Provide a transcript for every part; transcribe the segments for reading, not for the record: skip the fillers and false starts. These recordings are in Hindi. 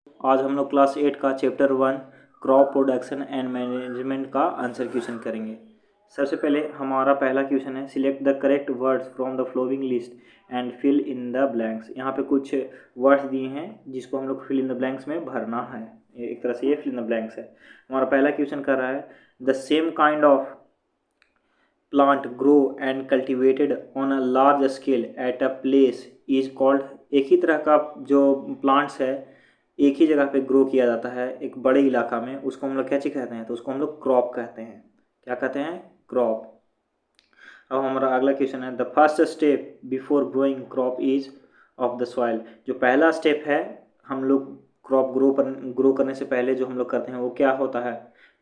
आज हम लोग क्लास 8 का chapter 1 crop production and management का आंसर क्वेश्चन करेंगे। सबसे पहले हमारा पहला क्वेश्चन है, select the correct words from the following list and fill in the blanks. यहाँ पे कुछ वर्ड्स दिए हैं जिसको हम लोग फिल इन द ब्लैंक्स में भरना है। एक तरह से ये फिल इन द ब्लैंक्स है। हमारा पहला क्वेश्चन कर रहा है, the same kind of plant grow and cultivated on a large scale at a place is called. एक ही तरह का जो प्लांट्स है एक ही जगह पे ग्रो किया जाता है एक बड़े इलाका में, उसको हम लोग क्या चीज़ कहते हैं? तो उसको हम लोग क्रॉप कहते हैं। क्या कहते हैं? क्रॉप। अब हमारा अगला क्वेश्चन है, the first step before growing crop is of the soil. जो पहला स्टेप है हम लोग क्रॉप ग्रो करने से पहले जो हम लोग करते हैं वो क्या होता है?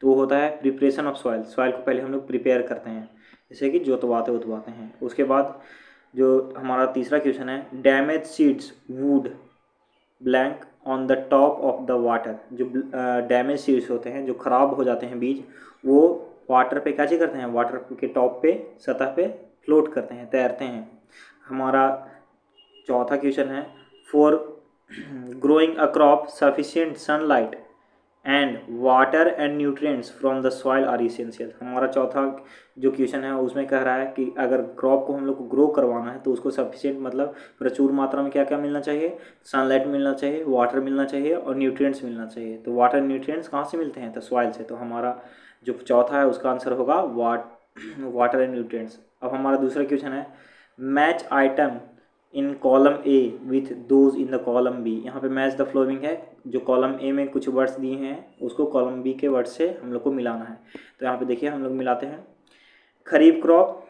तो वो होता है प्रिपरेशन ऑफ सॉइल। सॉइल को पहले हम लोग प्रिपेयर करते हैं, जैसे कि जोतवाते हैं। उसके बाद जो हमारा तीसरा क्वेश्चन है, damage seeds would blank on the top of the water. जो डैमेज सीड्स होते हैं, जो ख़राब हो जाते हैं बीज, वो वाटर पे क्या चीज़ करते हैं? वाटर के टॉप पे, सतह पे फ्लोट करते हैं, तैरते हैं। हमारा चौथा क्वेश्चन है, for growing a crop sufficient sunlight and water and nutrients from the soil are essential. हमारा चौथा जो क्वेश्चन है उसमें कह रहा है कि अगर क्रॉप को हम लोग को ग्रो करवाना है तो उसको सफिशिएंट मतलब प्रचुर मात्रा में क्या क्या मिलना चाहिए? सनलाइट मिलना चाहिए, वाटर मिलना चाहिए और न्यूट्रिएंट्स मिलना चाहिए। तो वाटर न्यूट्रिएंट्स कहाँ से मिलते हैं? तो सॉइल से। तो हमारा जो चौथा है उसका आंसर होगा वाटर एंड न्यूट्रिएंट्स। अब हमारा दूसरा क्वेश्चन है, match item in column A with those in the column B. यहाँ पे मैच द फ्लोइंग है, जो कॉलम ए में कुछ वर्ड्स दिए हैं उसको कॉलम बी के वर्ड से हम लोग को मिलाना है। तो यहाँ पे देखिए हम लोग मिलाते हैं। खरीफ क्रॉप,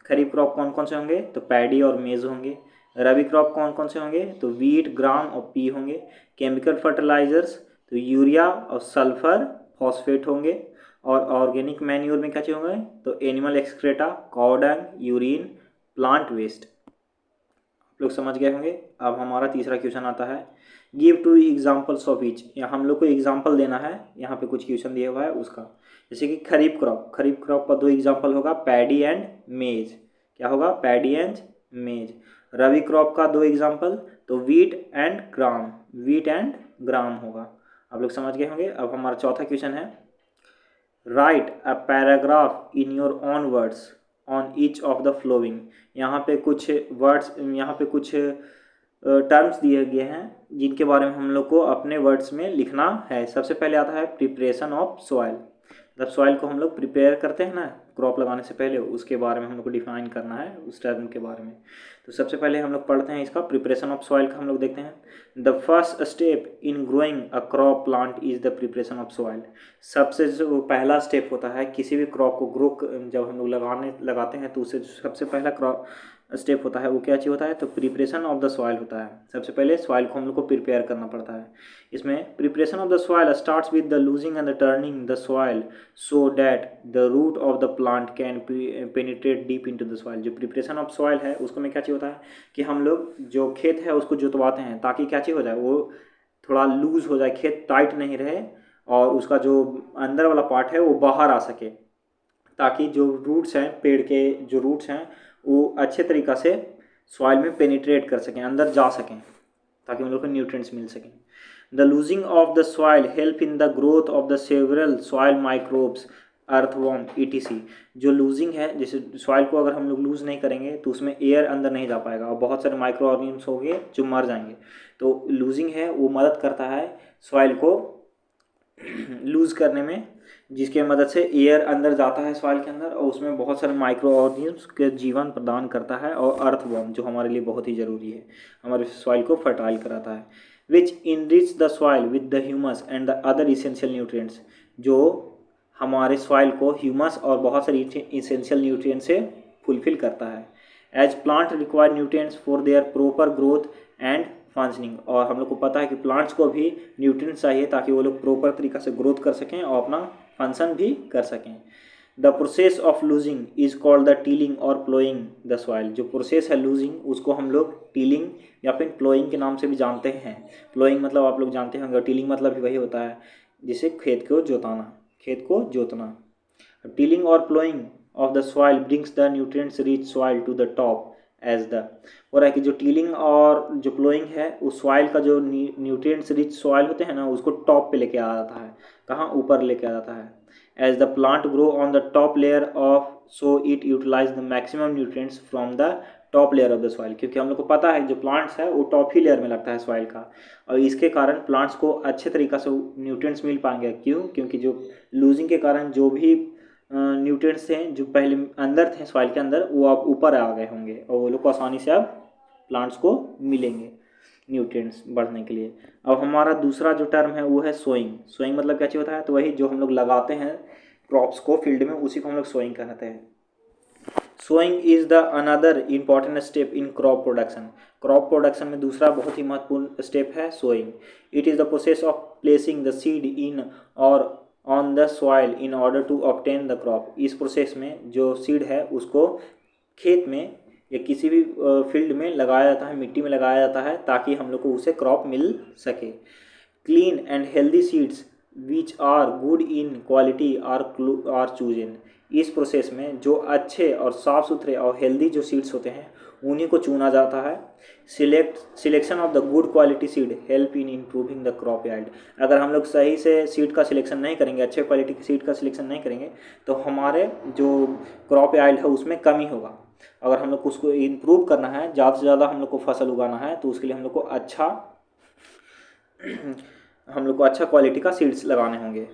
खरीफ क्रॉप कौन कौन से होंगे? तो पैडी और मेज होंगे। रबी क्रॉप कौन कौन से होंगे? तो वीट, ग्राम और पी होंगे। केमिकल फर्टिलाइजर्स तो यूरिया और सल्फर फॉस्फेट होंगे। और ऑर्गेनिक मैन्योर में क्या चीज़ होंगे? तो animal excreta, cow dung, urine, plant waste. लोग समझ गए होंगे। अब हमारा तीसरा क्वेश्चन आता है, give two examples of each. यहाँ हम लोग को एग्जाम्पल देना है, यहाँ पे कुछ क्वेश्चन दिया हुआ है उसका। जैसे कि खरीफ क्रॉप, खरीफ क्रॉप का दो एग्जाम्पल होगा, पैडी एंड मेज। क्या होगा? पैडी एंड मेज। रबी क्रॉप का दो एग्जाम्पल, तो wheat and gram, wheat and gram होगा। आप लोग समझ गए होंगे। अब हमारा चौथा क्वेश्चन है, right a paragraph in your own words on each of the flowing. यहाँ पे कुछ वर्ड्स, यहाँ पे कुछ टर्म्स दिए गए हैं जिनके बारे में हम लोग को अपने वर्ड्स में लिखना है। सबसे पहले आता है प्रिपरेशन ऑफ सॉइल। मतलब सॉइल को हम लोग प्रिपेयर करते हैं ना क्रॉप लगाने से पहले, उसके बारे में हम लोग को डिफाइन करना है, उस टर्म के बारे में। तो सबसे पहले हम लोग पढ़ते हैं इसका प्रिपरेशन ऑफ सॉइल का। हम लोग देखते हैं, the first step in growing a crop plant is the preparation of soil. सबसे जो पहला स्टेप होता है किसी भी क्रॉप को जब हम लोग लगाते हैं तो उससे सबसे पहला क्रॉप स्टेप होता है वो क्या चीज़ होता है? तो प्रिपरेशन ऑफ द सॉइल होता है। सबसे पहले सॉइल को हम लोग को प्रिपेयर करना पड़ता है। इसमें preparation of the soil starts with the loosening and the turning the soil so that the root of the plant can penetrate deep into the soil. जो प्रिपरेशन ऑफ सॉइल है उसको में क्या चीज़ होता है कि हम लोग जो खेत है उसको जोतवाते हैं ताकि क्या चीज़ हो जाए, वो थोड़ा लूज हो जाए, खेत टाइट नहीं रहे और उसका जो अंदर वाला पार्ट है वो बाहर आ सके, ताकि जो रूट्स हैं, पेड़ के जो रूट्स हैं वो अच्छे तरीक़ा से सॉइल में पेनिट्रेट कर सकें, अंदर जा सकें, ताकि उन लोग को न्यूट्रिएंट्स मिल सकें। The losing of the soil help in the growth of the several soil microbes, earthworm etc. जो लूजिंग है, जैसे सॉइल को अगर हम लोग लूज़ नहीं करेंगे तो उसमें एयर अंदर नहीं जा पाएगा और बहुत सारे माइक्रो ऑर्गेनिम्स होंगे जो मर जाएंगे। तो लूजिंग है वो मदद करता है सॉइल को लूज़ करने में, जिसके मदद से एयर अंदर जाता है सॉइल के अंदर और उसमें बहुत सारे माइक्रो ऑर्गेनिम्स के जीवन प्रदान करता है। और अर्थवॉर्म जो हमारे लिए बहुत ही ज़रूरी है, हमारे सॉइल को फर्टाइल कराता है। Which enrich the soil with the humus and the other essential nutrients. जो हमारे सॉइल को ह्यूमस और बहुत सारी इसेंशियल न्यूट्रिएंट्स से फुलफिल करता है। As plant require nutrients for their proper growth and functioning. और हम लोग को पता है कि प्लांट्स को भी न्यूट्रिएंट्स चाहिए ताकि वो लोग प्रॉपर तरीक़ा से ग्रोथ कर सकें और अपना फंक्शन भी कर सकें। The process of losing is called the tilling और प्लोइंग द सॉइल। जो प्रोसेस है लूजिंग उसको हम लोग टीलिंग या फिर प्लोइंग के नाम से भी जानते हैं। प्लोइंग मतलब आप लोग जानते होंगे, टीलिंग मतलब भी वही होता है जिसे खेत को जोतना, खेत को जोतना। टीलिंग और ploughing of the soil brings the nutrients rich soil to the top as the, हो रहा है कि जो टीलिंग और जो प्लोइंग है उस सॉइल का जो न्यूट्रिएंट्स रिच सॉइल होते हैं ना उसको टॉप पे लेके आ जाता है, कहाँ, ऊपर लेके आ जाता है। As the plant grow on the top layer of, so it utilise the maximum nutrients from the top layer of the soil, क्योंकि हम लोग को पता है जो प्लांट्स है वो टॉप ही लेयर में लगता है सॉइल का, और इसके कारण प्लांट्स को अच्छे तरीक़ा से न्यूट्रिएंट्स मिल पाएंगे। क्यों? क्योंकि जो लूजिंग के कारण जो भी न्यूट्रिएंट्स थे जो पहले अंदर थे सॉइल के अंदर वो अब ऊपर आ गए होंगे और वो लोग को आसानी से अब प्लांट्स को मिलेंगे न्यूट्रिएंट्स बढ़ने के लिए। अब हमारा दूसरा जो टर्म है वो है सोइंग। सोइंग मतलब क्या चीज़ होता है? तो वही जो हम लोग लगाते हैं क्रॉप्स को फील्ड में, उसी को हम लोग सोइंग कहते हैं। Sowing is the another important step in crop production. Crop production में दूसरा बहुत ही महत्वपूर्ण स्टेप है sowing. It is the process of placing the seed in or on the soil in order to obtain the crop. इस प्रोसेस में जो सीड है उसको खेत में या किसी भी फील्ड में लगाया जाता है, मिट्टी में लगाया जाता है ताकि हम लोग को उसे क्रॉप मिल सके। Clean and healthy seeds which are good in quality are chosen. इस प्रोसेस में जो अच्छे और साफ़ सुथरे और हेल्दी जो सीड्स होते हैं उन्हीं को चुना जाता है। Selection of the good quality seed help in improving the crop yard. अगर हम लोग सही से सीड का सिलेक्शन नहीं करेंगे, अच्छे क्वालिटी की सीड का सिलेक्शन नहीं करेंगे तो हमारे जो क्रॉप यार्ड है उसमें कमी होगा। अगर हम लोग को उसको इम्प्रूव करना है, ज़्यादा से ज़्यादा हम लोग को फसल उगाना है, तो उसके लिए हम लोग को अच्छा क्वालिटी का सीड्स लगाने होंगे।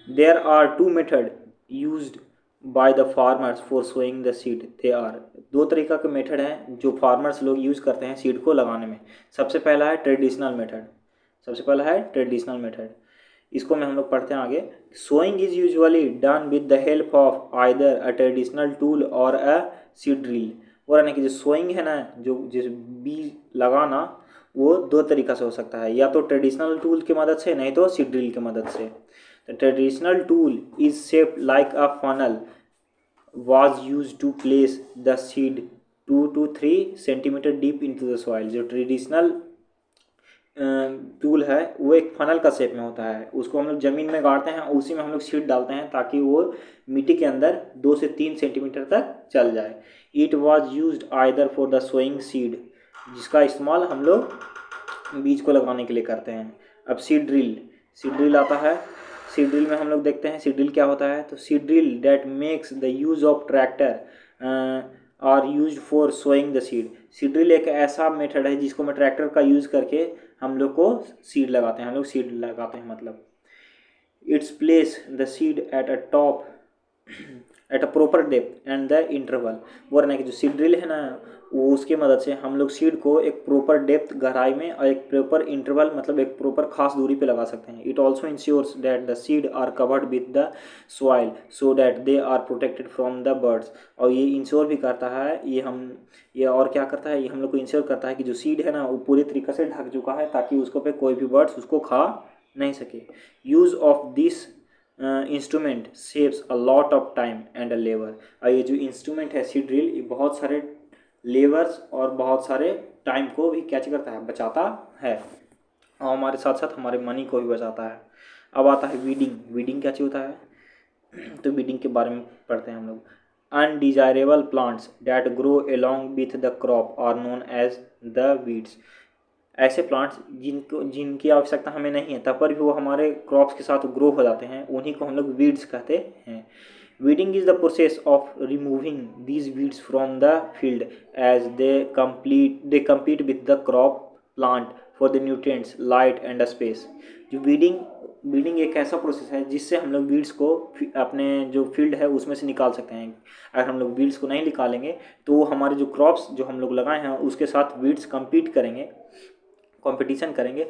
There are two method used by the farmers for sowing the seed. They are, दो तरीका के मेथड हैं जो फार्मर्स लोग यूज़ करते हैं सीड को लगाने में। सबसे पहला है ट्रेडिशनल मेथड। इसको में हम लोग पढ़ते हैं आगे। Sowing is usually done with the help of either a traditional tool or a seed drill. और यानी कि जो सोइंग है ना, जो बीज लगाना, वो दो तरीका से हो सकता है, या तो ट्रेडिशनल टूल की मदद से, नहीं तो सीड ड्रिल की मदद से। The traditional tool is shaped like a funnel was used to place the seed 2 to 3 centimetre deep into the soil. जो ट्रेडिशनल टूल है वो एक फनल का शेप में होता है, उसको हम लोग ज़मीन में गाड़ते हैं, उसी में हम लोग सीड डालते हैं ताकि वो मिट्टी के अंदर 2 से 3 सेंटीमीटर तक चल जाए। It was used either for the sowing seed, जिसका इस्तेमाल हम लोग बीज को लगाने के लिए करते हैं। अब सीड ड्रिल आता है। सीड ड्रिल में हम लोग देखते हैं सीड ड्रिल क्या होता है। तो seed drill that makes the use of tractor are use for sowing the seed. Seed drill एक ऐसा मेथड है जिसको मैं ट्रैक्टर का यूज़ करके हम लोग को सीड लगाते हैं, मतलब its place the seed at a top at a proper depth and the interval. वो रहना कि जो सीड ड्रिल है ना, वो उसके मदद से हम लोग सीड को एक प्रॉपर डेप्थ गहराई में और एक प्रॉपर इंटरवल मतलब एक प्रॉपर खास दूरी पे लगा सकते हैं। It also ensures that the seed are covered with the soil so that they are protected from the birds. और ये इंश्योर भी करता है, ये और क्या करता है, ये हम लोग को इंश्योर करता है कि जो सीड है ना वो पूरी तरीके से ढक चुका है ताकि उसको पे कोई भी बर्ड्स उसको खा नहीं सके। Use of this instrument saves a lot of time and a labour. और ये जो इंस्ट्रूमेंट है सीड ड्रिल, ये बहुत सारे लेबर्स और बहुत सारे टाइम को भी कैच करता है, बचाता है, और हमारे साथ साथ हमारे मनी को भी बचाता है। अब आता है वीडिंग क्या चीज़ होता है? तो वीडिंग के बारे में पढ़ते हैं हम लोग। Undesirable plants that grow along with the crop are known as the weeds. ऐसे प्लांट्स जिनकी आवश्यकता हमें नहीं है तब पर भी वो हमारे क्रॉप्स के साथ ग्रो हो जाते हैं, उन्हीं को हम लोग वीड्स कहते हैं। Weeding is the process of removing these weeds from the field as they compete with the crop plant for the nutrients light and space. जो वीडिंग एक ऐसा प्रोसेस है जिससे हम लोग वीड्स को अपने जो फील्ड है उसमें से निकाल सकते हैं। अगर हम लोग वीड्स को नहीं निकालेंगे तो हमारे जो क्रॉप्स जो हम लोग लगाए हैं उसके साथ वीड्स कंपटीशन करेंगे।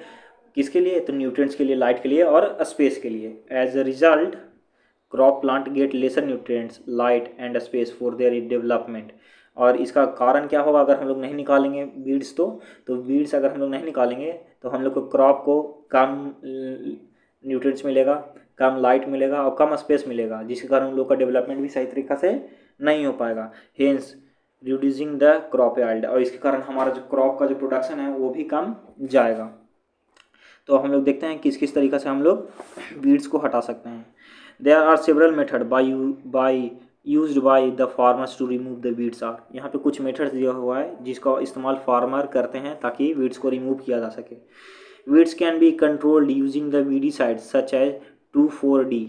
किसके लिए? तो न्यूट्रिएंट्स के लिए, लाइट के लिए और स्पेस के लिए। As a result crop plant get lesser nutrients, light and space for their development. और इसका कारण क्या होगा अगर हम लोग नहीं निकालेंगे वीड्स? तो वीड्स अगर हम लोग नहीं निकालेंगे तो हम लोग को क्रॉप को कम न्यूट्रिएंट्स मिलेगा, कम लाइट मिलेगा और कम स्पेस मिलेगा, जिसके कारण हम लोग का डेवलपमेंट भी सही तरीक़ा से नहीं हो पाएगा। Hence reducing the crop yard, और इसके कारण हमारा जो क्रॉप का जो प्रोडक्शन है वो भी कम जाएगा। तो हम लोग देखते हैं किस किस तरीक़े से हम लोग वीड्स को हटा सकते हैं। There are several method by used by the farmers to remove the weeds are. यहाँ पे कुछ मेथड्स दिया हुआ है जिसका इस्तेमाल फार्मर करते हैं ताकि वीड्स को रिमूव किया जा सके। Weeds can be controlled using the weedicides such as 2,4-D।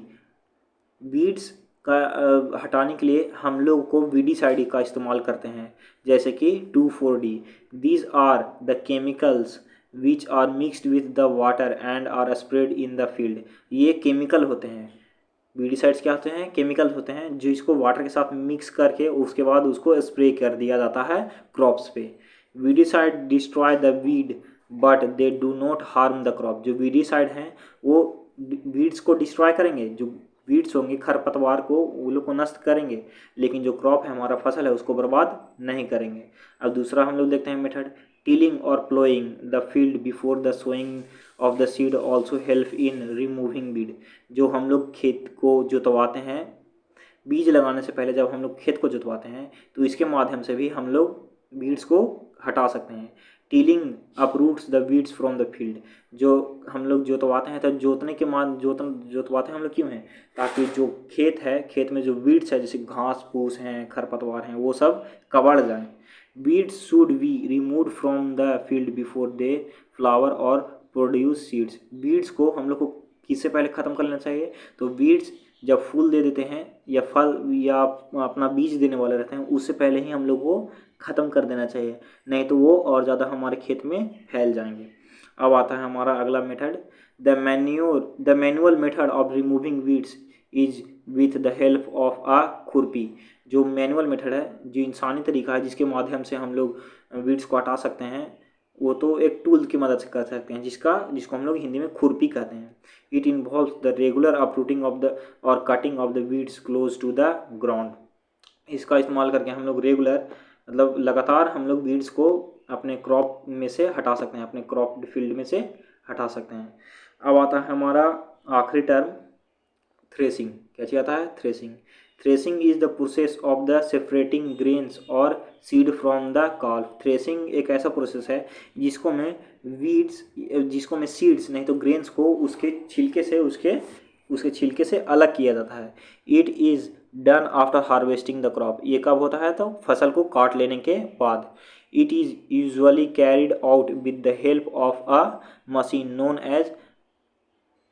Weeds का हटाने के लिए हम लोग को वीडीसाइड का इस्तेमाल करते हैं, जैसे कि 2,4-D। These are the chemicals which are mixed with the water and are spread in the field. ये केमिकल होते हैं, वीडीसाइड्स क्या होते हैं, केमिकल्स होते हैं जो इसको वाटर के साथ मिक्स करके उसके बाद उसको स्प्रे कर दिया जाता है क्रॉप्स पे। Weedicide destroy the weed but they do not harm the crop. जो वीडीसाइड हैं वो वीड्स को डिस्ट्रॉय करेंगे, जो वीड्स होंगे खरपतवार को वो लोग को नष्ट करेंगे, लेकिन जो क्रॉप है हमारा फसल है उसको बर्बाद नहीं करेंगे। अब दूसरा हम लोग देखते हैं मेथड, टिलिंग और ploughing the field before the sowing of the seed also help in removing weed. जो हम लोग खेत को जोतवाते हैं, बीज लगाने से पहले जब हम लोग खेत को जोतवाते हैं तो इसके माध्यम से भी हम लोग वीड्स को हटा सकते हैं। Tilling uproots the weeds from the field. जो हम लोग जोतवाते हैं तो जोतने के जोतवाते हैं हम लोग क्यों हैं, ताकि जो खेत है, खेत में जो वीड्स है जैसे घास फूस हैं, खरपतवार हैं, वो सब कबाड़ जाएं। Weeds should be removed from the field before they flower और प्रोड्यूस सीड्स। वीड्स को हम लोग को किससे पहले ख़त्म कर लेना चाहिए, तो वीड्स जब फूल दे देते हैं या फल या अपना बीज देने वाले रहते हैं उससे पहले ही हम लोग को ख़त्म कर देना चाहिए, नहीं तो वो और ज़्यादा हमारे खेत में फैल जाएंगे। अब आता है हमारा अगला method, the manual method of removing weeds is with the help of अ खुरपी। जो मैनुअल मेथड है, जो इंसानी तरीका है जिसके माध्यम से हम लोग वीड्स को हटा सकते हैं, वो तो एक टूल की मदद से कर सकते हैं जिसको हम लोग हिंदी में खुरपी कहते हैं। It involves the regular uprooting of the और cutting of the weeds close to the ground. इसका इस्तेमाल करके हम लोग रेगुलर मतलब लगातार हम लोग वीड्स को अपने क्रॉप में से हटा सकते हैं, अपने क्रॉप फील्ड में से हटा सकते हैं। अब आता है हमारा आखिरी टर्म, थ्रेसिंग। क्या चीज़ आता है, threshing. Threshing is the process of the separating grains or seed from the कॉल्फ। थ्रेसिंग एक ऐसा प्रोसेस है जिसको में सीड्स नहीं तो ग्रेन्स को उसके छिलके से अलग किया जाता है। It is done after harvesting the crop. ये कब होता है, तो फसल को काट लेने के बाद। It is usually carried out with the help of a machine known as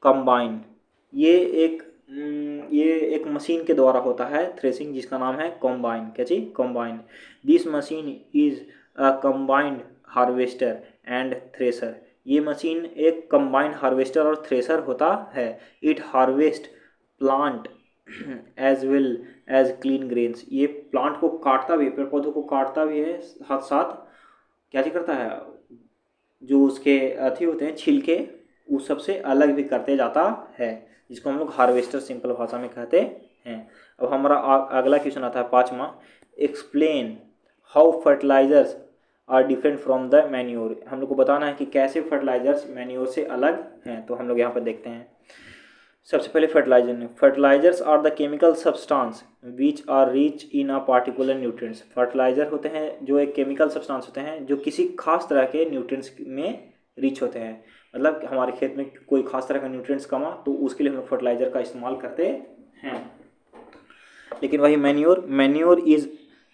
combine. ये एक मशीन के द्वारा होता है थ्रेसिंग, जिसका नाम है कॉम्बाइन। क्या चीज़, combine. This machine is a combined harvester and thresher. ये मशीन एक कम्बाइंड हार्वेस्टर और थ्रेसर होता है। It harvest plant as well as clean grains. ये प्लांट को काटता भी, पेड़ पौधों को काटता भी है, साथ साथ क्या चीज़ करता है, जो उसके अथी होते हैं छिलके, उस सबसे अलग भी करते जाता है, जिसको हम लोग हार्वेस्टर सिंपल भाषा में कहते हैं। अब हमारा अगला क्वेश्चन आता है 5वां, explain how fertilizers are different from the manure. हम लोग को बताना है कि कैसे फर्टिलाइजर्स मैन्योर से अलग हैं। तो हम लोग यहाँ पर देखते हैं। सबसे पहले fertilizers are the chemical substance which are rich in a particular nutrients. Fertilizer होते हैं जो एक केमिकल सब्सटेंस होते हैं जो किसी खास तरह के न्यूट्रिएंट्स में रिच होते हैं। मतलब हमारे खेत में कोई खास तरह का न्यूट्रिएंट्स कमा तो उसके लिए हम लोग फर्टिलाइजर का इस्तेमाल करते हैं। लेकिन वही manure is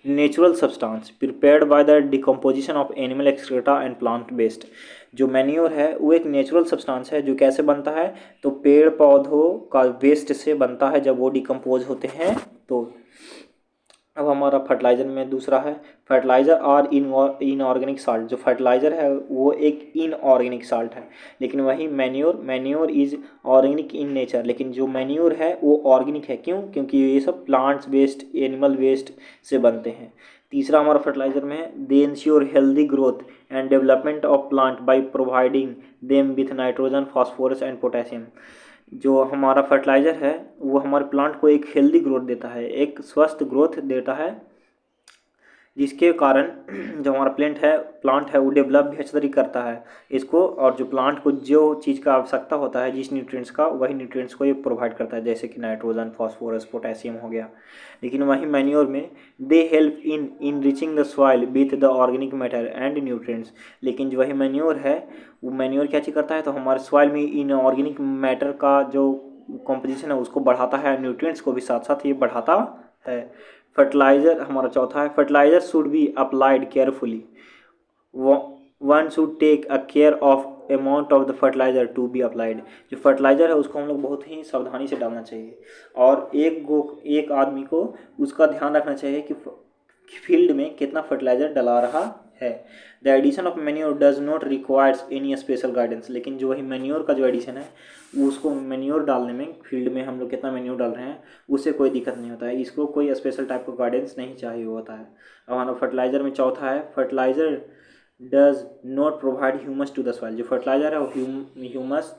natural substance prepared by the decomposition of animal excreta and plant waste. जो मैन्योर है वो एक नेचुरल सब्सटेंस है जो कैसे बनता है, तो पेड़ पौधों का वेस्ट से बनता है जब वो डिकम्पोज होते हैं। तो अब हमारा फर्टिलाइज़र में दूसरा है, फर्टिलाइज़र आर इनऑर्गेनिक साल्ट। जो फर्टिलाइज़र है वो एक इनऑर्गेनिक साल्ट है। लेकिन वही manure is organic in nature. लेकिन जो मैन्योर है वो ऑर्गेनिक है, क्यों, क्योंकि ये सब प्लांट्स वेस्ट, एनिमल वेस्ट से बनते हैं। तीसरा हमारा फर्टिलाइज़र में है, दे ensure healthy growth and development of plant by providing them with nitrogen, phosphorus and potassium. जो हमारा फर्टिलाइज़र है वो हमारे प्लांट को एक हेल्दी ग्रोथ देता है, एक स्वस्थ ग्रोथ देता है, जिसके कारण जो हमारा प्लांट है वो डेवलप भी अच्छी तरीके करता है इसको। और जो प्लांट को जो चीज़ का आवश्यकता होता है, जिस न्यूट्रिएंट्स का, वही न्यूट्रिएंट्स को ये प्रोवाइड करता है, जैसे कि नाइट्रोजन, फास्फोरस, पोटेशियम हो गया। लेकिन वही मैन्योर में they help in enriching the soil with the organic matter and nutrients. लेकिन जो वही मैन्योर है वो मैन्योर क्या चीज़ करता है, तो हमारे सॉइल में इन ऑर्गेनिक मैटर का जो कॉम्पोजिशन है उसको बढ़ाता है, न्यूट्रिएंट्स को भी साथ साथ ये बढ़ाता है। फर्टिलाइज़र हमारा चौथा है, fertilizer should be applied carefully, one should take a care of amount of the fertilizer to be applied. जो फर्टिलाइज़र है उसको हम लोग बहुत ही सावधानी से डालना चाहिए और एक आदमी को उसका ध्यान रखना चाहिए कि फील्ड में कितना फर्टिलाइज़र डला रहा है। The addition of manure does not requires any special guidance, लेकिन जो वही मैन्योर का जो एडिशन है उसको मैन्योर डालने में, फील्ड में हम लोग कितना मैन्योर डाल रहे हैं उससे कोई दिक्कत नहीं होता है, इसको कोई स्पेशल टाइप का गाइडेंस नहीं चाहिए होता है। अब हमारा फर्टिलाइज़र में चौथा है, fertilizer does not provide humus to the soil. जो फर्टिलाइज़र है वो ह्यूमस,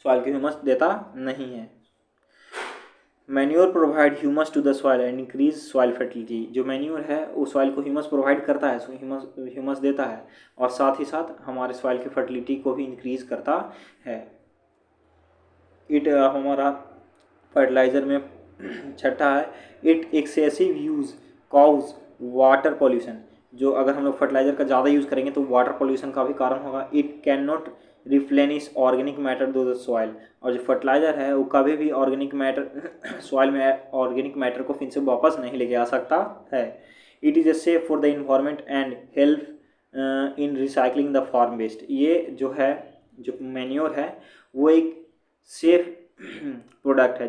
सॉइल के ह्यूमस देता नहीं है। Manure provide humus to the soil and increase soil fertility. जो मैन्योर है वो सॉइल को ह्यूमस प्रोवाइड करता है, ह्यूमस देता है और साथ ही साथ हमारे सॉइल की फर्टिलिटी को भी इंक्रीज करता है। हमारा फर्टिलाइज़र में छठा है, it excessive use cause water pollution. जो अगर हम लोग फर्टिलाइज़र का ज़्यादा यूज़ करेंगे तो वाटर पॉल्यूशन का भी कारण होगा। It can not replenish organic matter to the soil. और जो फर्टिलाइज़र है वो कभी भी ऑर्गेनिक मैटर सॉइल में ऑर्गेनिक मैटर को फिर से वापस नहीं लेके आ सकता है। It is a safe for the environment and help in recycling the farm waste. ये जो है, जो मैन्योर है वो एक सेफ प्रोडक्ट है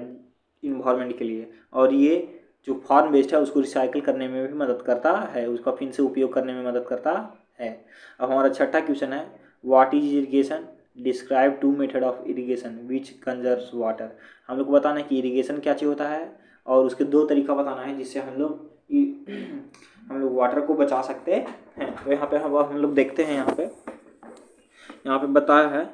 इन्वायरमेंट के लिए और ये जो फार्म वेस्ट है उसको रिसाइकिल करने में भी मदद करता है, उसका फिर से उपयोग करने में मदद करता है। अब हमारा छठा क्वेश्चन है, what is irrigation, describe two method of irrigation which conserves water. हम लोग को बताना है कि इरिगेशन क्या चीज़ होता है और उसके दो तरीका बताना है जिससे हम लोग वाटर को बचा सकते हैं। तो यहाँ पे हम लोग देखते हैं, यहाँ पे बताया है,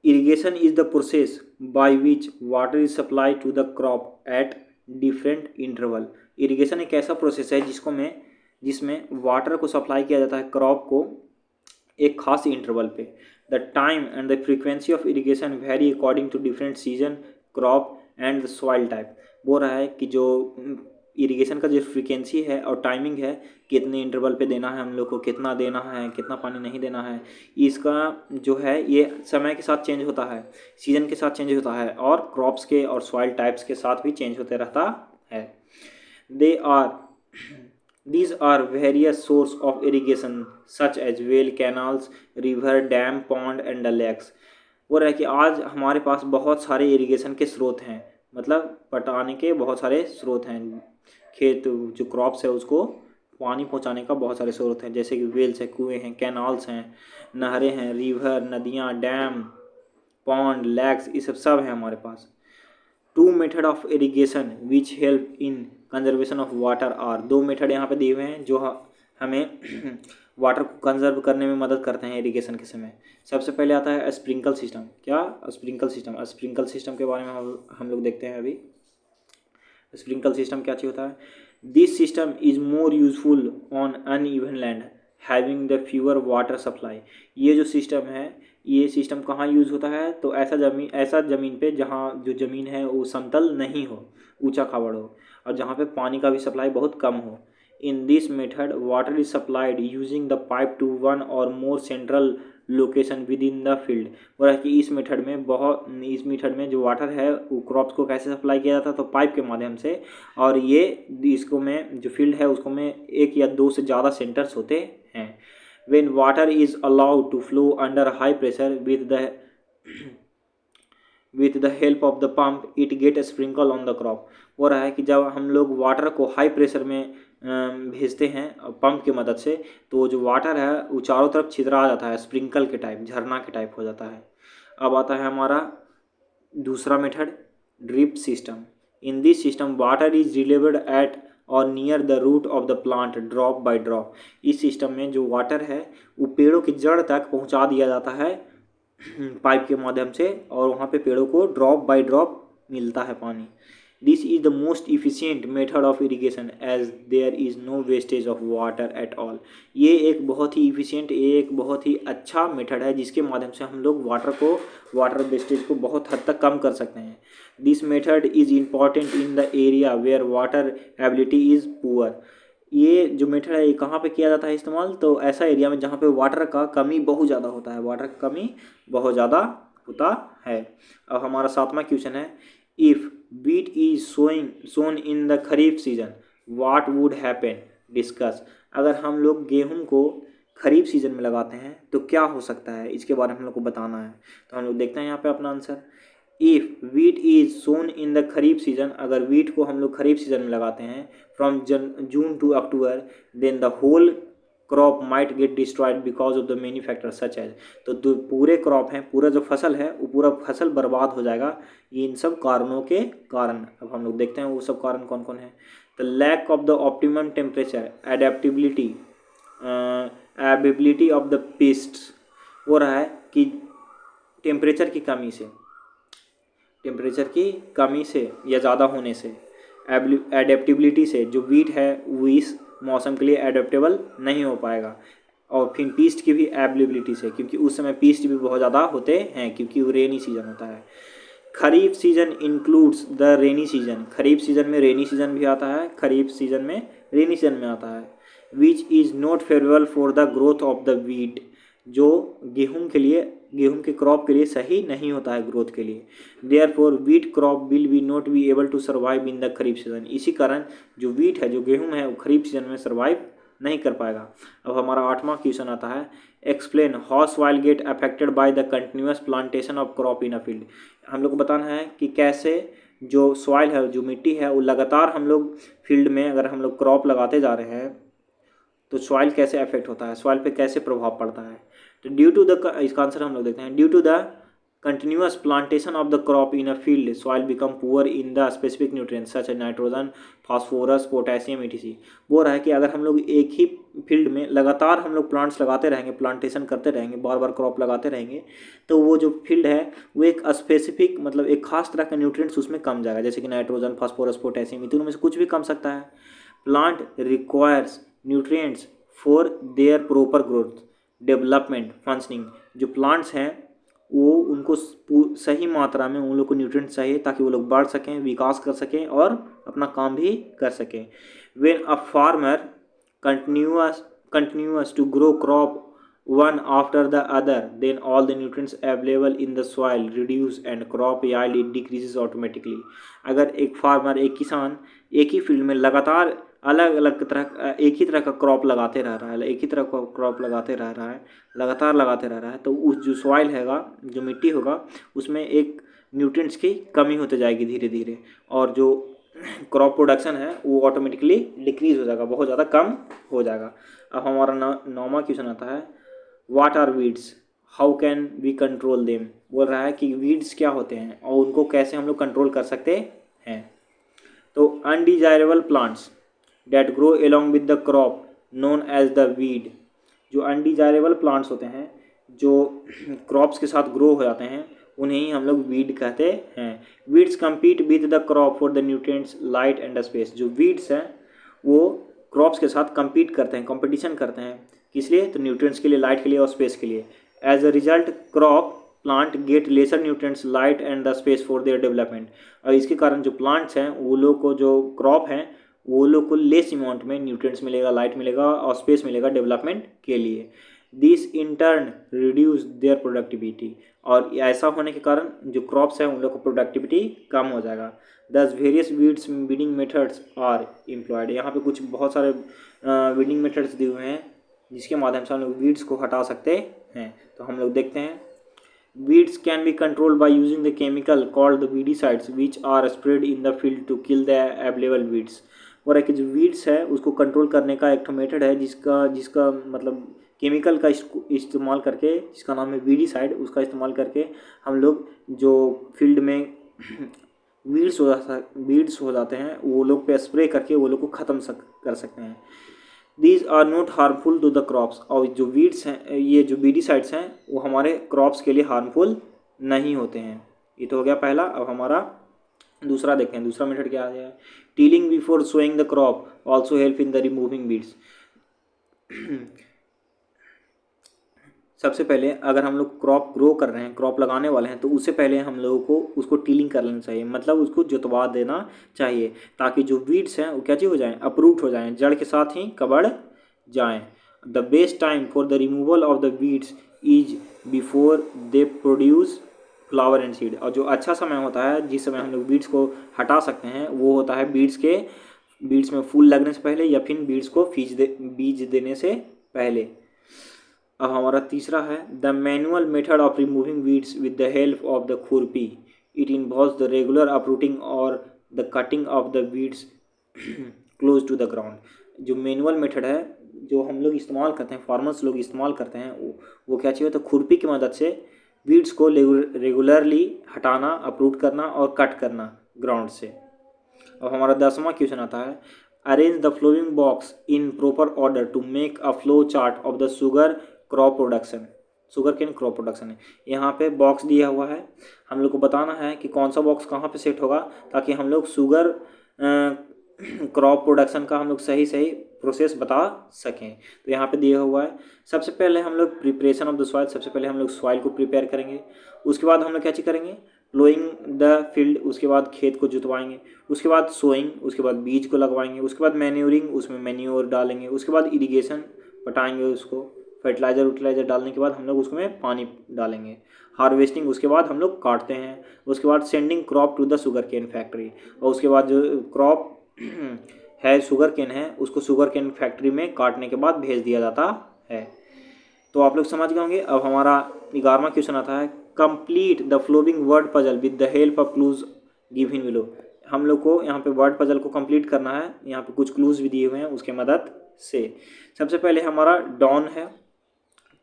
irrigation is the process by which water is supply to the crop at different interval. Irrigation एक ऐसा प्रोसेस है जिसमें वाटर को सप्लाई किया जाता है क्रॉप को एक खास इंटरवल पे। The time and the frequency of irrigation vary according to different season, crop and the soil type. बोल रहा है कि जो इरिगेशन का जो फ्रीक्वेंसी है और टाइमिंग है, कितने इंटरवल पे देना है हम लोग को, कितना देना है, कितना पानी नहीं देना है, इसका जो है ये समय के साथ चेंज होता है, सीजन के साथ चेंज होता है और क्रॉप्स के और सॉइल टाइप्स के साथ भी चेंज होते रहता है। These are various source of irrigation such as well, canals, river, dam, pond and the lakes। वो रहा कि आज हमारे पास बहुत सारे इरिगेशन के स्रोत हैं, मतलब पटाने के बहुत सारे स्रोत हैं, खेत जो क्रॉप्स है उसको पानी पहुंचाने का बहुत सारे स्रोत हैं, जैसे कि वेल्स है, कुएँ हैं, कैनाल्स हैं, नहरें हैं, रिवर, नदियाँ, डैम, पॉन्ड, लेक्स, ये सब है हमारे पास। Two method of irrigation which help in conservation of water are. दो मेथड यहाँ पे दिए हुए हैं जो हमें वाटर को कंजर्व करने में मदद करते हैं इरिगेशन के समय। सबसे पहले आता है स्प्रिंकल सिस्टम। क्या? स्प्रिंकल सिस्टम के बारे में हम लोग देखते हैं अभी। स्प्रिंकल सिस्टम क्या चीज़ होता है? This system is more useful on uneven land having the fewer water supply. ये जो सिस्टम है, ये सिस्टम कहाँ यूज़ होता है? तो ऐसा ज़मीन पे जहाँ जो ज़मीन है वो समतल नहीं हो, ऊंचा खाबड़ हो और जहाँ पे पानी का भी सप्लाई बहुत कम हो। In this method water is supplied using the pipe to one or more central location within the field. और है कि इस मेथड में जो वाटर है वो क्रॉप्स को कैसे सप्लाई किया जाता है? तो पाइप के माध्यम से। और ये इसको में जो फील्ड है उसको में एक या दो से ज़्यादा सेंटर्स होते हैं। When water is allowed to flow under high pressure with the help of the pump, it get a sprinkle on the crop। हो रहा है कि जब हम लोग वाटर को हाई प्रेशर में भेजते हैं पंप की मदद से, तो जो वाटर है वो चारों तरफ छितरा जाता है, स्प्रिंकल के टाइप, झरना के टाइप हो जाता है। अब आता है हमारा दूसरा method, drip system. In this system water is delivered at or near the root of the plant drop by drop. इस सिस्टम में जो वाटर है वो पेड़ों की जड़ तक पहुंचा दिया जाता है पाइप के माध्यम से और वहाँ पे पेड़ों को ड्रॉप बाय ड्रॉप मिलता है पानी। This is the most efficient method of irrigation as there is no wastage of water at all. ये एक बहुत ही इफिशियंट, एक बहुत ही अच्छा मेथड है जिसके माध्यम से हम लोग वाटर वेस्टेज को बहुत हद तक कम कर सकते हैं। This method is important in the area where water ability is poor. ये जो मेथड है ये कहाँ पे किया जाता है इस्तेमाल? तो ऐसा एरिया में जहाँ पे वाटर का कमी बहुत ज़्यादा होता है, वाटर का कमी बहुत ज़्यादा होता है। अब हमारा सातवां क्वेश्चन है, if wheat is sown in the kharif season what would happen? Discuss. अगर हम लोग गेहूं को खरीफ सीजन में लगाते हैं तो क्या हो सकता है, इसके बारे में हम लोग को बताना है। तो हम लोग देखते हैं यहाँ पे अपना answer. If wheat is sown in the kharif season, अगर वीट को हम लोग खरीफ सीजन में लगाते हैं from June to October, then the whole crop might get destroyed because of the many factors such as. तो जो पूरे क्रॉप हैं, पूरा जो फसल है वो पूरा फसल बर्बाद हो जाएगा इन सब कारणों के कारण। अब हम लोग देखते हैं वो सब कारण कौन कौन है। The lack of the optimum temperature, adaptability, ability of the pests, हो रहा है कि टेम्परेचर की कमी से, टेम्परेचर की कमी से या ज़्यादा होने से, एडेप्टिबिलिटी से, जो वीट है वो इस मौसम के लिए एडेप्टेबल नहीं हो पाएगा, और फिर पीस्ट की भी एबिलिटी से, क्योंकि उस समय पीस्ट भी बहुत ज़्यादा होते हैं क्योंकि वो रेनी सीजन होता है। Kharif season includes the rainy season, kharif season में रेनी सीजन भी आता है, खरीफ सीजन में रेनी सीजन में आता है। Which is not favourable for the growth of the wheat, जो गेहूं के लिए, गेहूं के क्रॉप के लिए सही नहीं होता है ग्रोथ के लिए। Therefore wheat crop will be not be able to survive in the kharif season, इसी कारण जो वीट है, जो गेहूं है, वो खरीफ सीजन में सर्वाइव नहीं कर पाएगा। अब हमारा 8वां क्वेश्चन आता है, explain how soil get affected by the continuous plantation of crop in a field. हम लोग को बताना है कि कैसे जो सॉइल है, जो मिट्टी है, वो लगातार हम लोग फील्ड में अगर हम लोग क्रॉप लगाते जा रहे हैं तो सॉइल कैसे अफेक्ट होता है, सॉइल पे कैसे प्रभाव पड़ता है। तो ड्यू टू द, इसका आंसर हम लोग देखते हैं, due to the continuous plantation of the crop in a field soil become poor in the specific nutrients such as nitrogen, phosphorus, potassium, etc। वो रहा है कि अगर हम लोग एक ही फील्ड में लगातार हम लोग प्लांट्स लगाते रहेंगे, प्लांटेशन करते रहेंगे, बार बार क्रॉप लगाते रहेंगे, तो वो जो फील्ड है वो एक स्पेसिफिक, मतलब एक खास तरह का न्यूट्रिएंट्स उसमें कम जाएगा, जैसे कि नाइट्रोजन, फास्फोरस, पोटेशियम, तीनों में से कुछ भी कम सकता है। Plant requires nutrients for their proper growth, development, functioning. जो प्लांट्स हैं वो उनको सही मात्रा में उन लोग को न्यूट्रिएंट चाहिए ताकि वो लोग बढ़ सकें, विकास कर सकें और अपना काम भी कर सकें। When a farmer continuous to grow crop one after the other, then all the nutrients available in the soil reduce and crop yield it decreases automatically। अगर एक फार्मर, एक किसान एक ही फील्ड में लगातार अलग अलग तरह, एक ही तरह का क्रॉप लगाते रह रहा है, एक ही तरह का क्रॉप लगाते रह रहा है, लगातार लगाते रह रहा है, तो उस जो सॉइल हैगा, जो मिट्टी होगा, उसमें एक न्यूट्रिएंट्स की कमी होते जाएगी धीरे धीरे, और जो क्रॉप प्रोडक्शन है वो ऑटोमेटिकली डिक्रीज हो जाएगा, बहुत ज़्यादा कम हो जाएगा। अब हमारा 9वां क्वेश्चन आता है, what are weeds, how can we control them. बोल रहा है कि वीड्स क्या होते हैं और उनको कैसे हम लोग कंट्रोल कर सकते हैं। तो undesirable plants that grow along with the crop known as the weed, जो अनडिजायरेबल प्लांट्स होते हैं जो क्रॉप्स के साथ ग्रो हो जाते हैं उन्हें ही हम लोग वीड कहते हैं। Weeds compete with the crop for the nutrients, light and space. जो वीड्स हैं वो क्रॉप्स के साथ कम्पीट करते हैं, कंपटीशन करते हैं, किस लिए, तो न्यूट्रिएंट्स के लिए, लाइट के लिए और स्पेस के लिए। As a result crop plant get lesser nutrients, light and the space for their development. और इसके कारण जो प्लांट्स हैं वो लोग को, जो क्रॉप हैं वो लोग को लेस अमाउंट में न्यूट्रिएंट्स मिलेगा, लाइट मिलेगा और स्पेस मिलेगा डेवलपमेंट के लिए। This in turn reduce there productivity, और ऐसा होने के कारण जो क्रॉप्स हैं उन लोग को प्रोडक्टिविटी कम हो जाएगा। Thus various weeds weeding methods are employed, यहाँ पे कुछ बहुत सारे वीडिंग मेथड्स दिए हुए हैं जिसके माध्यम से हम लोग वीड्स को हटा सकते हैं। तो हम लोग देखते हैं, weeds can be controlled by using the chemical called the weedicides which are sprayed in the field to kill the available weeds। और एक जो weeds है उसको कंट्रोल करने का एक मेथड है जिसका मतलब केमिकल का इस्तेमाल करके, जिसका नाम है वीडीसाइड, उसका इस्तेमाल करके हम लोग जो फील्ड में वीड्स हो जाते हैं वो लोग पे स्प्रे करके वो लोग को ख़त्म कर सकते हैं। These are not harmful to the crops, और जो वीड्स हैं, ये जो वीडीसाइड्स हैं वो हमारे क्रॉप्स के लिए हार्मफुल नहीं होते हैं। ये तो हो गया पहला। अब हमारा दूसरा देखते हैं, दूसरा मेथड क्या है। Tilling before sowing the crop also help in the removing weeds. सबसे पहले अगर हम लोग क्रॉप ग्रो कर रहे हैं, क्रॉप लगाने वाले हैं, तो उससे पहले हम लोगों को उसको टीलिंग कर लेना चाहिए, मतलब उसको जुतवा देना चाहिए ताकि जो वीड्स हैं वो क्या चीज़ हो जाएं, अपरूट हो जाएं, जड़ के साथ ही कबड़ जाएं। The best time for the removal of the weeds is before they flower and seed. और जो अच्छा समय होता है जिस समय हम लोग बीड्स को हटा सकते हैं वो होता है बीड्स में फूल लगने से पहले या फिर बीड्स को बीज देने से पहले। अब हमारा तीसरा है the manual method of removing weeds with the help of the khurpi. It involves the regular uprooting और the cutting of the weeds close to the ground. जो मैनुअल मेथड है जो हम लोग इस्तेमाल करते हैं, फार्मर्स लोग इस्तेमाल करते हैं, वो क्या चाहिए तो खुरपी की मदद से वीड्स को रेगुलरली हटाना, अपरूट करना और कट करना ग्राउंड से। अब हमारा 10वां क्वेश्चन आता है arrange the flowing box in proper order to make a flow chart of the sugar crop production. Sugarcane crop production है, यहाँ पे बॉक्स दिया हुआ है, हम लोग को बताना है कि कौन सा बॉक्स कहाँ पे सेट होगा ताकि हम लोग शुगर क्रॉप प्रोडक्शन का हम लोग सही सही प्रोसेस बता सकें। तो यहाँ पे दिया हुआ है सबसे पहले हम लोग प्रिपरेशन ऑफ द सॉइल, सबसे पहले हम लोग सॉइल को प्रिपेयर करेंगे, उसके बाद हम लोग क्या चीज़ करेंगे प्लोइंग द फील्ड, उसके बाद खेत को जुतवाएंगे, उसके बाद सोइंग, उसके बाद बीज को लगवाएंगे, उसके बाद मैन्योरिंग, उसमें मैन्योर डालेंगे, उसके बाद इरिगेशन पटाएंगे, उसको फर्टिलाइज़र डालने के बाद हम लोग उसमें पानी डालेंगे, हार्वेस्टिंग, उसके बाद हम लोग काटते हैं, उसके बाद sending crop to the sugarcane factory, और उसके बाद जो क्रॉप है शुगर केन है उसको शुगर केन फैक्ट्री में काटने के बाद भेज दिया जाता है। तो आप लोग समझ गए होंगे। अब हमारा 11वां क्वेश्चन आता है complete the flowing word puzzle with the help of clues given below. हम लोग को यहाँ पे वर्ड पजल को कंप्लीट करना है, यहाँ पे कुछ क्लूज भी दिए हुए हैं उसके मदद से। सबसे पहले हमारा डॉन है,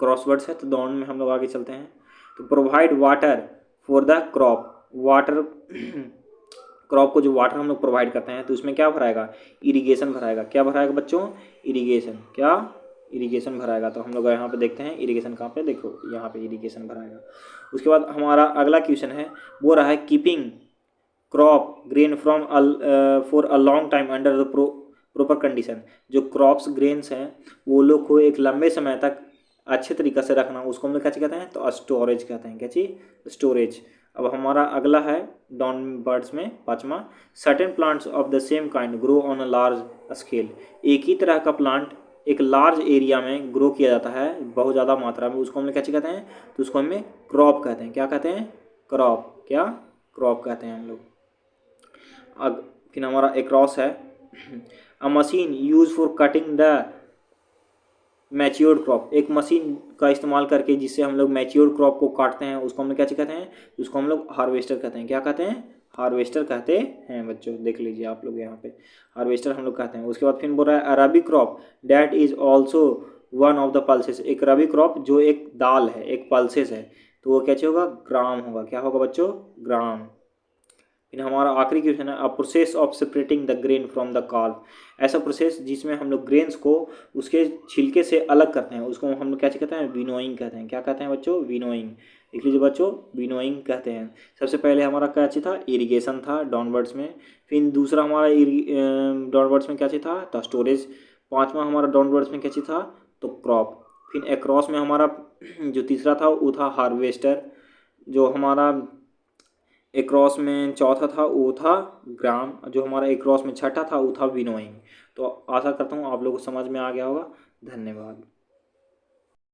क्रॉसवर्ड्स है, तो डॉन में हम लोग आगे चलते हैं। तो provide water for the crop, water crop को जो वाटर हम लोग प्रोवाइड करते हैं तो उसमें क्या भराएगा इरिगेशन भराएगा। क्या भराएगा बच्चों इरिगेशन, क्या इरिगेशन भराएगा। तो हम लोग यहाँ पे देखते हैं इरिगेशन कहाँ पे, देखो यहाँ पे इरिगेशन भराएगा। उसके बाद हमारा अगला क्वेश्चन है वो रहा है keeping crop grain from for a long time under the proper condition. जो क्रॉप्स ग्रेन्स हैं वो लोग को एक लंबे समय तक अच्छे तरीके से रखना, उसको हम लोग क्या कहते हैं तो स्टोरेज कहते हैं। क्या चीज़ स्टोरेज। अब हमारा अगला है डॉन बर्ड्स में 5वां certain plants of the same kind grow on a large scale. एक ही तरह का प्लांट एक लार्ज एरिया में ग्रो किया जाता है बहुत ज़्यादा मात्रा में, उसको हम लोग क्या कहते हैं तो उसको हमें क्रॉप कहते हैं। क्या कहते हैं क्रॉप, क्या क्रॉप कहते हैं हम लोग। अब फिर हमारा एक्रॉस है अ machine use for cutting the matured crop. एक मशीन का इस्तेमाल करके जिससे हम लोग मैच्योर्ड क्रॉप को काटते हैं उसको हम लोग क्या कहते हैं उसको हम लोग हार्वेस्टर कहते हैं। क्या कहते हैं हार्वेस्टर कहते हैं बच्चों, देख लीजिए आप लोग यहाँ पे हार्वेस्टर हम लोग कहते हैं। उसके बाद फिर बोल रहा है rabi crop that is also one of the pulses. एक रबी क्रॉप जो एक दाल है, एक पल्सेस है, तो वो कैसे होगा ग्राम होगा। क्या होगा बच्चों ग्राम। फिर हमारा आखिरी क्वेश्चन है a process of separating the grain from the carb. ऐसा प्रोसेस जिसमें हम लोग ग्रेन्स को उसके छिलके से अलग करते हैं उसको हम लोग क्या कहते हैं विनोइंग कहते हैं। क्या कहते हैं बच्चों विनोइंग। देख लीजिए बच्चों विनोइंग कहते हैं। सबसे पहले हमारा क्या चीज़ था इरिगेशन था डाउनवर्ड्स में, फिर दूसरा हमारा डाउनवर्ड्स में क्या चीज़ था तो स्टोरेज, 5वां हमारा डाउनवर्ड्स में क्या चीज़ था तो क्रॉप, फिर एक्रॉस में हमारा जो तीसरा था वो था हार्वेस्टर, जो हमारा एक्रॉस में चौथा था वो था ग्राम, जो हमारा एक्रॉस में छठा था वो था विनोइंग। तो आशा करता हूँ आप लोगों को समझ में आ गया होगा। धन्यवाद।